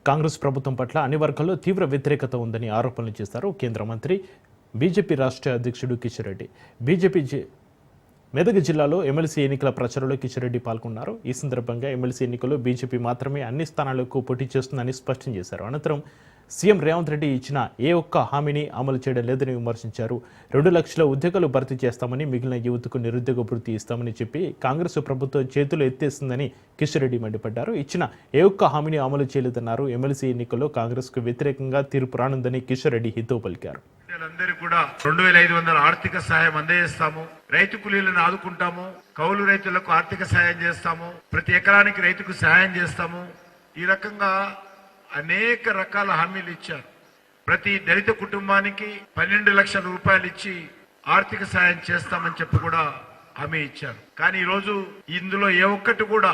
కాంగ్రెస్ ప్రభుత్వం పట్ల అన్ని వర్గాల్లో తీవ్ర వ్యతిరేకత ఉందని ఆరోపణలు చేశారు కేంద్ర మంత్రి బీజేపీ రాష్ట్ర అధ్యక్షుడు కిషన్ రెడ్డి. మెదక్ జిల్లాలో ఎమ్మెల్సీ ఎన్నికల ప్రచారంలో కిషన్ రెడ్డి పాల్గొన్నారు. ఈ సందర్భంగా ఎమ్మెల్సీ ఎన్నికల్లో బీజేపీ మాత్రమే అన్ని స్థానాలకు పోటీ చేస్తుందని స్పష్టం చేశారు. అనంతరం సీఎం రేవంత్ రెడ్డి ఇచ్చిన ఏ ఒక్క హామీని అమలు చేయడం లేదని విమర్శించారు. 2 లక్షల ఉద్యోగాలు భర్తీ చేస్తామని, మిగిలిన యువతకు నిరుద్యోగ భృతి ఇస్తామని చెప్పి కాంగ్రెస్ ప్రభుత్వం చేతులు ఎత్తేస్తుందని కిషన్ రెడ్డి మండిపడ్డారు. ఇచ్చిన ఏ ఒక్క హామీని అమలు చేయలేదన్నారు. ఎమ్మెల్సీ ఎన్నికల్లో కాంగ్రెస్కు వ్యతిరేకంగా తీర్పు రానుందని కిషన్ రెడ్డి హితవు పలికారు. అందరికీ కూడా 2500 ఆర్థిక సహాయం అందజేస్తాము, రైతు కూలీలను ఆదుకుంటాము, కౌలు రైతులకు ఆర్థిక సహాయం చేస్తాము, ప్రతి ఎకరానికి రైతుకు సహాయం చేస్తాము. ఈ రకంగా అనేక రకాల హామీలు ఇచ్చారు. ప్రతి దళిత కుటుంబానికి 12 లక్షల రూపాయలు ఇచ్చి ఆర్థిక సహాయం చేస్తామని చెప్పి కూడా హామీ ఇచ్చారు. కానీ ఈరోజు ఇందులో ఏ ఒక్కటి కూడా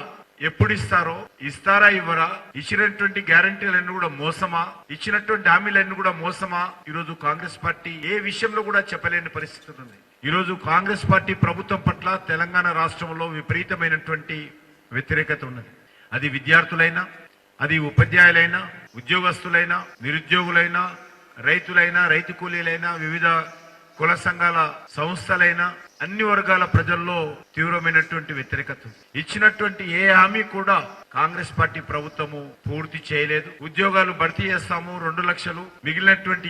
ఎప్పుడు ఇస్తారో, ఇస్తారా ఇవ్వరా, ఇచ్చినటువంటి గ్యారంటీలన్నీ కూడా మోసమా, ఇచ్చినటువంటి హామీలన్నీ కూడా మోసమా, ఈరోజు కాంగ్రెస్ పార్టీ ఏ విషయంలో కూడా చెప్పలేని పరిస్థితి ఉంది. ఈరోజు కాంగ్రెస్ పార్టీ ప్రభుత్వం పట్ల తెలంగాణ రాష్ట్రంలో విపరీతమైనటువంటి వ్యతిరేకత ఉన్నది. అది విద్యార్థులైనా, అది ఉపాధ్యాయులైనా, ఉద్యోగస్తులైనా, నిరుద్యోగులైనా, రైతులైనా, రైతు కూలీలైనా, వివిధ కుల సంఘాల సంస్థలైనా అన్ని వర్గాల ప్రజల్లో తీవ్రమైనటువంటి వ్యతిరేకత. ఇచ్చినటువంటి ఏ హామీ కూడా కాంగ్రెస్ పార్టీ ప్రభుత్వము పూర్తి చేయలేదు. ఉద్యోగాలు భర్తీ చేస్తాము 2 లక్షలు, మిగిలినటువంటి